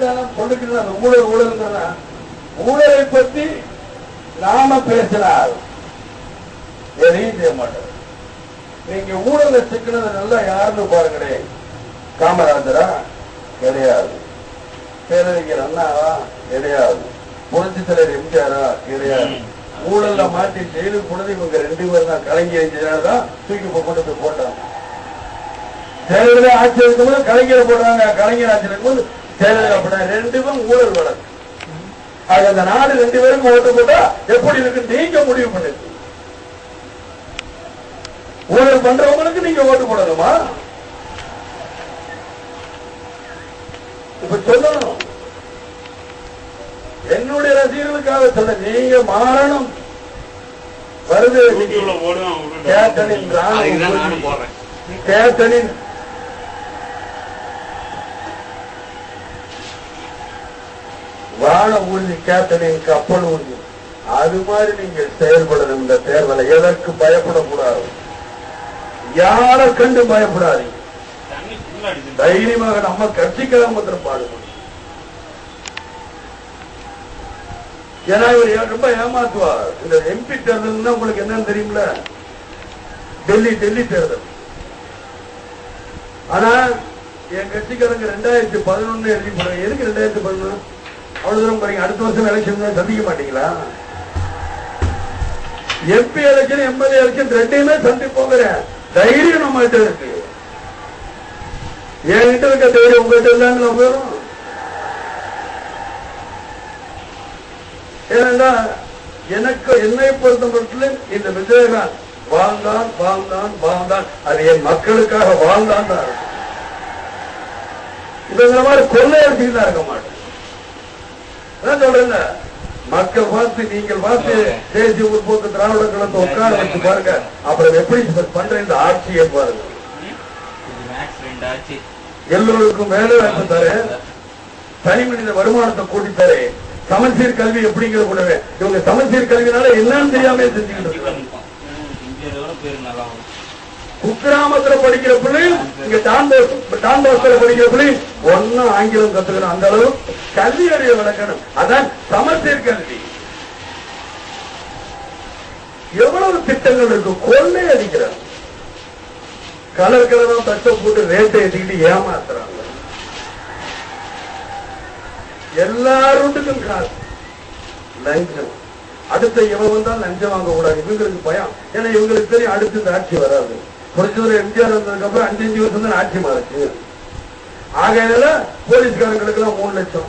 தானே சொல்லிக்கிறது. அந்த ஊழல் ஊழல் ஊழலை பற்றி நாம பேசினால் எதையும் செய்ய மாட்டோம். நீங்க ஊழலை சிக்கினது நல்லா யாருன்னு பாருங்களே. காமராஜரா? கிடையாது. பேரறிஞர் அண்ணாவா? கிடையாது. புரட்சி தலைவர் எம்ஜிஆரா? கிடையாது. ஊழல்ல மாட்டி ஜெயிலுக்கு போனது இவங்க 2 பேரும் தான். கலைஞர் தான் தூக்கி கொண்டு போய் போட்டாங்க. ஜெயலலிதா ஆட்சி இருக்கும்போது கலைஞரை போடுறாங்க, கலைஞர் ஆட்சி இருக்கும்போது ஜெயலலிதா போட்டாங்க. 2 பேரும் ஊழல் வழக்கு. ஆக அந்த நாடு 2 பேருக்கும் ஓட்டு போட்டா எப்படி இருக்கு நீங்க முடிவு பண்ணுங்க. ஊழல் பண்றவங்களுக்கு நீங்க ஓட்டு போடணுமா? இப்ப சொல்லணும். என்னுடைய ரசிகர்களுக்காக சொல்ல, நீங்க மாறணும். வருது கேப்டனின் கேப்டனின் வான ஊர்தி, கேப்டனின் கப்பல் ஊர்தி. அது மாதிரி நீங்க செயல்படணும். இந்த தேர்தலை எதற்கு பயப்படக்கூடாது, யாரை கண்டு பயப்படாதீங்க. தைரியமாக நம்ம கட்சிக்காக மாத்திரம் பாடுபடும். ஏன்னா இவர் ரொம்ப ஏமாத்துவார். இந்த எம்பி தேர்தல் உங்களுக்கு என்னன்னு தெரியுமில்ல, டெல்லி தேர்தல். ஆனா என் கட்சிக்காரங்க 2011 எழுதி போறாங்க. எதுக்கு 2011? அவ்வளவு தூரம் பாருங்க. அடுத்த வருஷம் எலெக்ஷன் சந்திக்க மாட்டீங்களா? எம்பி எலெக்ஷன், எம்எல்ஏ எலெக்ஷன் 2மே சந்திப்போங்கிற தைரியம் நம்ம கிட்ட இருக்கு. என்கிட்ட இருக்க தைரியம் உங்ககிட்ட இல்லைன்னு நம்ம வரும். ஏன்னா எனக்கு என்னை பொறுத்த மட்டும் இந்த விஜயகாந்த் வாழ்ந்தான் அது என் மக்களுக்காக வாழ்ந்தான் தான் இருக்கும். இந்த மாதிரி கொள்ளையடிச்சுட்டு தான் இருக்க மாட்டேன். சொல்றேன், மக்கள் பார்த்து நீங்கள் பார்த்து தேசிய முற்போக்கு திராவிட கழகத்தை உட்கார வச்சு பாருங்க. அப்புறம் எப்படி பண்ற இந்த ஆட்சியை பாருங்க. எல்லோருக்கும் வேலை வாய்ப்பு தரேன், தனி மனித வருமானத்தை கூட்டி தரேன், சமச்சீர் கல்வி எப்படிங்கிற கூடவே. இவங்க சமச்சீர் கல்வினால என்னன்னு தெரியாம செஞ்சுக்கிட்டு இருக்காங்க. குக்கிராமத்துல படிக்கிற பிள்ளையும் இங்க டான்பாஸ்ல படிக்கிற பிள்ளையும் ஒன்னும் ஆங்கிலம் கத்துக்கணும். அந்த அளவு கல்வி அறிய வளர்க்கணும். அதான் சமச்சீர் கல்வி. எவ்வளவு திட்டங்கள் இருக்கு. கொள்ளை அடிக்கிறாங்க. கலர் கலரா தட்டை போட்டு ரேட்டை ஏற்றிக்கிட்டு ஏமாத்துறாங்க. எல்லாருக்கும் காசு. லஞ்சம். அடுத்த இவன் வந்தா லஞ்சம் வாங்க கூடாது. இவங்களுக்கு பயம். ஏன்னா இவங்களுக்கு தெரியும் அடுத்து இந்த ஆட்சி வராது. புரட்சித்தலைவர் எம்ஜிஆர் வந்ததுக்கு அப்புறம் 5 வருஷம் தான் ஆட்சி மாறுச்சு. ஆகையினால போலீஸ்காரங்களுக்கு எல்லாம் 3 லட்சம்,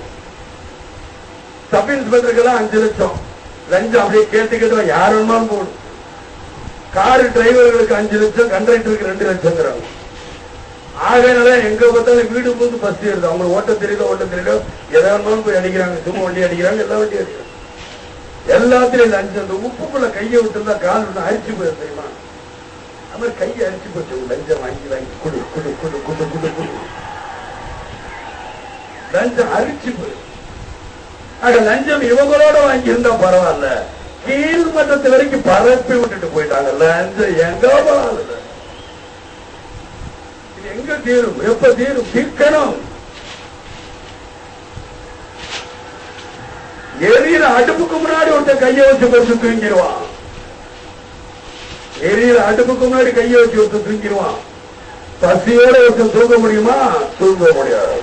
சப் இன்ஸ்பெக்டருக்கு எல்லாம் 5 லட்சம் லஞ்சம். அப்படியே கேட்டு யார் வேணுமாலும் போடும். காரு டிரைவர்களுக்கு 5 லட்சம், கண்டக்டருக்கு 2 லட்சம். ஆகையினால எங்க பார்த்தாலும் வீடு போது பஸ் ஏறுது. அவங்க ஓட்ட தெரியல எதை வேணுமாலும் போய் அடிக்கிறாங்க. சும்மா வண்டி அடிக்கிறாங்க, எல்லா வண்டி அடிக்கிறாங்க. எல்லாத்திலையும் லஞ்சம். இந்த உப்புக்குள்ள கையை விட்டுருந்தா கால் விட்டு அரிச்சு போயிரு தெரியுமா? அது மாதிரி கையை அரிச்சு போச்சு. லஞ்சம் வாங்கி குடு குடு குடு குடு குடு குடு லஞ்சம் அரிச்சு போயிரு. ஆக லஞ்சம் இவங்களோட வாங்கி இருந்தா பரவாயில்ல. கீழ் மட்டத்து வரைக்கும் பரப்பி விட்டுட்டு போயிட்டாங்க. லஞ்சம் எங்க போறாங்க. எங்க தீரும்? எப்ப தீரும்? தீர்க்கணும். எரியிற அடுப்புக்கு முன்னாடி ஒருத்தர் கையை வச்சு பறிச்சு தூங்கிடுவான். எரியிற அடுப்புக்கு முன்னாடி கையை வச்சு ஒருத்தர் தூங்கிடுவான். பசியோட ஒருத்தர் தூங்க முடியுமா? தூங்க முடியாது.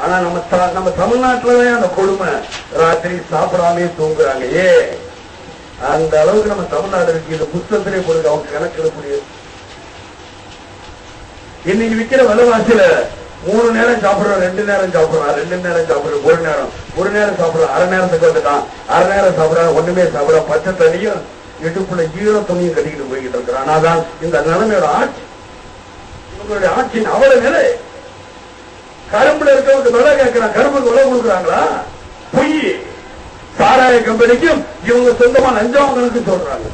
ஆனா நம்ம தமிழ்நாட்டுலதான் அந்த கொடுமை. ராத்திரி சாப்பிடாமே தூங்குறாங்க. அந்த அளவுக்கு நம்ம தமிழ்நாடு இருக்கு. இந்த புத்தகத்திலே போடுங்க, அவங்க கணக்கிடக்கூடிய. இன்னைக்கு விற்கிற விலைவாசியில 3 நேரம் சாப்பிடுறோம், 2 நேரம் சாப்பிடுறோம், 2 நேரம் சாப்பிடுறோம், ஒரு நேரம் சாப்பிடுறோம், அரை நேரத்துக்கு வந்துட்டான், அரை நேரம் சாப்பிடுறான், ஒண்ணுமே சாப்பிட பச்சை தண்ணியும் இடுப்புல ஈர துணியும் கட்டிக்கிட்டு போய்கிட்டு இருக்கிறான். அதான் இந்த நிலைமையோட ஆட்சி. இவங்களுடைய ஆட்சியின் அவ்வளவு நிலை. கரும்புல இருக்கவங்க விலை கேட்கிறான், கரும்புக்கு விலை கொடுக்குறாங்களா? பொய். சாராய கம்பெனிக்கும் இவங்க சொந்தமா லஞ்சம் கணக்கு சொல்றாங்க.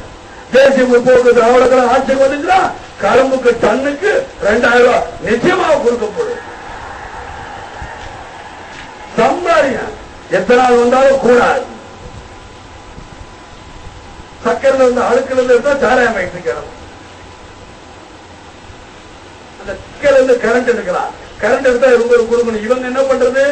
தேசிய முற்போக்கு திராவிட கழகம் ஆட்சிக்கு வந்துச்சுன்னா கரும்புக்கு டன்னுக்கு 2000 ரூபாய் நிச்சயமாக கொடுக்கப்படும். சம்பாதிங்க. எத்தனை நாள் வந்தாலும் கூடாது. சக்கரில் இருந்து அழுக்கில் இருந்து எடுத்தா சாராயம் வைக்கணும். அந்த சக்கரில் இருந்து கரண்ட் எடுக்கலாம். கரண்ட் எடுத்தா இவங்களுக்கு கொடுக்கணும். இவங்க என்ன பண்றது?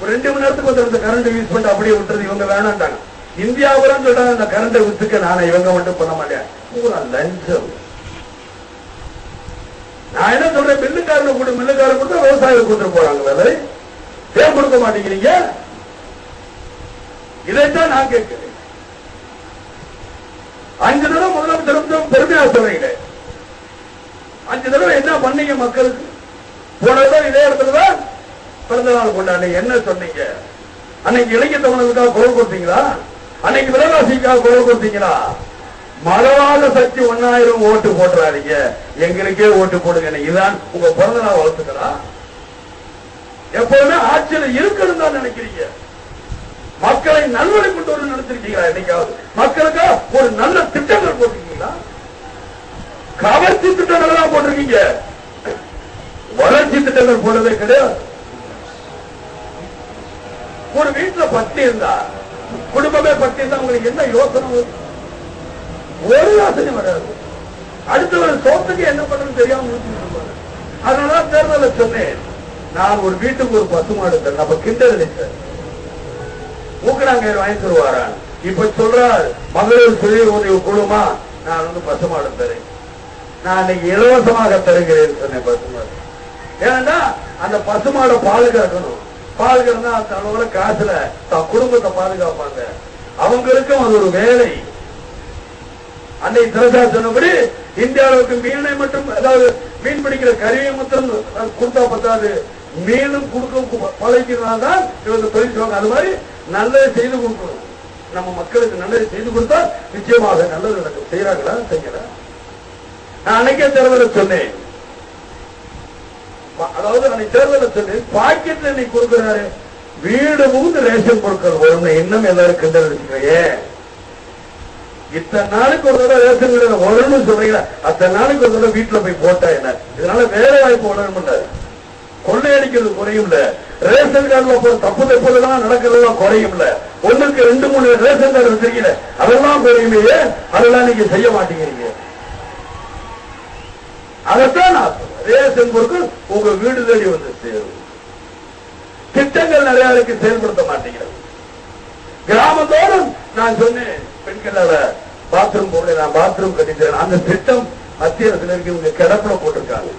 2 மணி நேரத்துக்கு வந்து அந்த கரண்ட் யூஸ் பண்ணிட்டு அப்படியே விட்டுறது இவங்க வேணாண்டாங்க. இந்தியாவுடன் சொல்றாங்க அந்த கரண்டை வித்துக்க நானே இவங்க மட்டும் பண்ண மாட்டேன். பூரா லஞ்சம். நான் என்ன சொல்றேன், மில்லுக்காரன் கூட மில்லுக்காரன் கொடுத்தா விவசாயிகள் கொடுத்துட்டு போறாங்க வேலை, ஏன் கொடுக்க மாட்டேங்கிறீங்க? இதைத்தான் நான் கேட்கிறேன். 5 தடவை முதலமைச்சர் பெருமையா சொல்றீங்க. 5 தடவை என்ன பண்ணீங்க மக்களுக்கு? போனதான் இதே இடத்துலதான் பிறந்த நாள் கொண்டாடுங்க. என்ன சொன்னீங்க? அன்னைக்கு இளைஞர் தமிழனுக்காக குரல் கொடுத்தீங்களா? அன்னைக்கு விலைவாசிக்காக குரல் கொடுத்தீங்களா? மதவாத சக்தி 1000 ஓட்டு போட்டுறாதீங்க, எங்களுக்கே ஓட்டு போடுங்க. இதுதான் உங்க பிறந்த நாள் வாழ்த்துக்களா? எப்பவுமே ஆட்சியில் இருக்கணும் தான் நினைக்கிறீங்க. மக்களை நல்வழி கொண்டு வர நினைச்சிருக்கீங்களா? என்னைக்காவது மக்களுக்கு ஒரு நல்ல திட்டங்கள் போட்டிருக்கீங்களா? கவர்ச்சி திட்டங்கள் தான் போட்டிருக்கீங்க, வளர்ச்சி திட்டங்கள் போடவே கிடையாது. ஒரு வீட்டுல பட்டி இருந்தா, குடும்பமே பட்டி இருந்தா உங்களுக்கு என்ன யோசனை வரும்? ஒரு யோசனை வராது. அடுத்தவர் சோத்துக்கு என்ன பண்றது தெரியாம. அதனால தேர்தலில் சொன்னேன், நான் ஒரு வீட்டுக்கு ஒரு பசுமாடு தரேன். நம்ம கிண்டல் அடிச்சேன், ஊக்கணாங்கயிறு வாங்கி தருவாரா? இப்ப சொல்றார் மகளிர் சுய உதவி குழுமா, நான் வந்து பசுமாடு தரேன். நான் இன்னைக்கு இலவசமாக தருகிறேன் சொன்னேன் பசுமாடு. ஏன்னா அந்த பசுமாடை பாதுகாக்கணும். பாதுகாக்கணும்னா அந்த அளவுல காசுல தன் குடும்பத்தை பாதுகாப்பாங்க. அவங்களுக்கும் அது ஒரு வேலை. அன்னை திரசா சொன்னபடி இந்தியாவுக்கு மீனை மட்டும், அதாவது மீன் பிடிக்கிற கருவியை மட்டும் கொடுத்தா பத்தாது, மீனும் கொடுக்க பழகினால்தான் இவங்க தொழில் செய்வாங்க. அது மாதிரி நல்லதை செய்து கொடுக்கணும். நம்ம மக்களுக்கு நல்லதை செய்து கொடுத்தா நிச்சயமாக நல்லது நடக்கும். செய்யறாங்களா? செய்யல. நான் அன்னைக்கே தேர்தலில் சொன்னேன், அதாவது அன்னைக்கு தேர்தலில் சொன்னேன், பாக்கெட்ல இன்னைக்கு கொடுக்கிறாரு, வீடு புகுந்து ரேஷன் பொருட்கள் வரும். இன்னும் எல்லாரும் கிண்டல் அடிச்சுக்கிறீங்க. இத்தனை நாளுக்கு ஒரு தடவை ரேஷன் கடையில் வரும்னு சொல்றீங்களா? அத்தனை நாளுக்கு ஒரு தடவை வீட்டுல போய் போட்டா என்ன? இதனால வேலை வாய்ப்பு வளரும், கொள்ளையடிக்கிறது குறையும் இல்ல. ரேஷன் கார்டுல போற தப்பு தப்புலாம் நடக்கிறதெல்லாம் குறையும் இல்ல. 1க்கு 2 3 ரேஷன் கார்டு வச்சிருக்கீங்க, அதெல்லாம் குறையுமே. அதெல்லாம் நீங்க செய்ய மாட்டேங்கிறீங்க. அதைத்தான் நான் சொல்றேன், ரேஷன் பொருட்கள் உங்க வீடு தேடி வந்து சேரும். திட்டங்கள் நிறைய பேருக்கு செயல்படுத்த மாட்டேங்கிறது. கிராமத்தோடும் நான் சொன்னேன், பெண்களால பாத்ரூம் போட நான் பாத்ரூம் கட்டித்தரேன். அந்த திட்டம் மத்திய அரசுல இருக்கு, இவங்க கிடப்புல போட்டிருக்காங்க,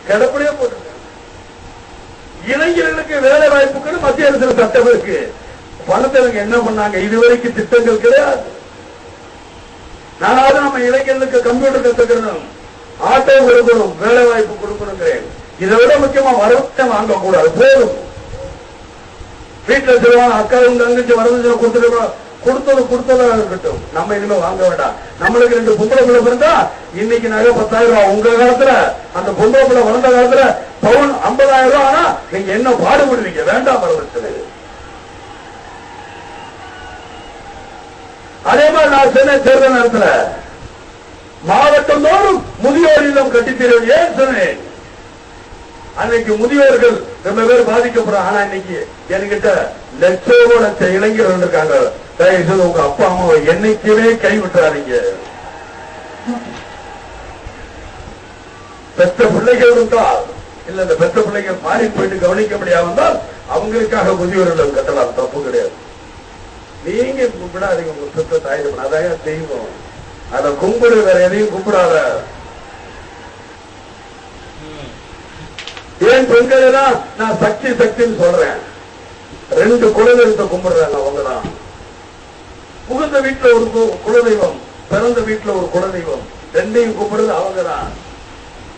கிடப்புலயே போட்டிருக்காங்க. இளைஞர்களுக்கு வேலை வாய்ப்புக்கு மத்திய அரசு சட்டம் இருக்கு. பணத்தை இவங்க என்ன பண்ணாங்க? இதுவரைக்கும் திட்டங்கள் கிடையாது. நானாவது நம்ம இளைஞர்களுக்கு கம்ப்யூட்டர் கத்துக்கணும், ஆட்டோ கொடுக்கணும், வேலை வாய்ப்பு கொடுக்கணும். இதை விட முக்கியமா வரவு வாங்கக்கூடாது. போதும். வீட்டுல சொல்லுவாங்க, அக்காவும் தங்கச்சி வரவு கொடுத்ததா இருக்கட்டும், நம்ம இனிமே வாங்க வேண்டாம். நம்மளுக்கு 2 பொம்பளை பிள்ளை பிறந்தா இன்னைக்கு நகை 10,000 ரூபாய். உங்க காலத்துல அந்த பொம்பளை பிள்ளை வளர்ந்த காலத்துல பவுன் 50,000 ரூபாய். ஆனா நீங்க என்ன பாடுபடுவீங்க? வேண்டாம் வரவச்சு. அதே மாதிரி நான் சொன்ன தேர்தல் நேரத்துல மாவட்டம் தோறும் முதியோர் இல்லம் கட்டித்தீர்கள். ஏன் சொன்னேன்? அன்னைக்கு முதியோர்கள் ரொம்ப பேர் பாதிக்கப்படுறாங்க. ஆனா இன்னைக்கு என்கிட்ட லட்ச இளைஞர்கள் இருக்காங்க. தயவுசெய்து உங்க அப்பா அம்மாவை என்னைக்குமே கைவிட்டுறாதீங்க. பெற்ற பிள்ளைகள் இருந்தால் இல்ல, இந்த பெற்ற பிள்ளைகள் மாறி போயிட்டு கவனிக்க முடியாம இருந்தால் அவங்களுக்காக முதியோர் இல்லம் கட்டலாம், தப்பு கிடையாது. நீங்க கும்பிடாதீங்க, உங்க பெற்ற தாய் அதான் தெய்வம். அதை கும்பிடு, வேற எதையும் கும்பிடாத. ஏன் பெண்கள் தான் நான் சக்தி சக்தின்னு சொல்றேன். 2 குலதெய்வத்தை கும்பிடுறாங்க அவங்கதான். புகுந்த வீட்டுல ஒரு குலதெய்வம், பிறந்த வீட்டுல ஒரு குலதெய்வம், 2ஐயும் கும்பிடுறது அவங்கதான்.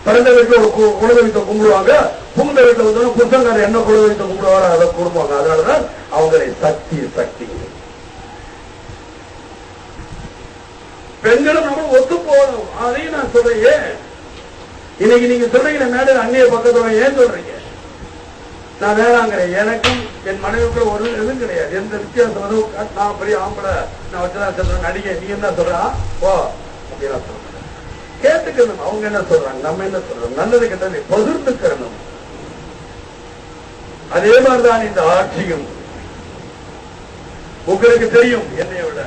பிறந்த வீட்டுல ஒரு குலதெய்வத்தை கும்பிடுவாங்க, புகுந்த வீட்டுல வந்து புத்தங்கார என்ன குலதெய்வத்தை கும்பிடுவாரோ அதை கும்பிடுவாங்க. அதனாலதான் அவங்களை சக்தி சக்தி. பெண்களும் நம்ம ஒத்து போகணும். அதையும் நான் சொல்றேன். இன்னைக்கு நீங்க சொல்றீங்க மேல அந்நிய பக்கத்துல ஏன் சொல்றீங்க? நான் வேணாங்கிறேன். எனக்கும் என் மனைவிக்குள்ள ஒரு இதுவும் கிடையாது, எந்த வித்தியாசம். நான் பெரிய ஆம்பளை, நான் வச்சுதான் சொல்றேன் நடிகை, நீ என்ன சொல்றா ஓ அப்படின்னா சொல்றேன். கேட்டுக்கணும் அவங்க என்ன சொல்றாங்க, நம்ம என்ன சொல்றோம், நல்லது கெட்டது பகிர்ந்துக்கணும். அதே மாதிரிதான் இந்த ஆட்சியும். உங்களுக்கு தெரியும் என்னை விட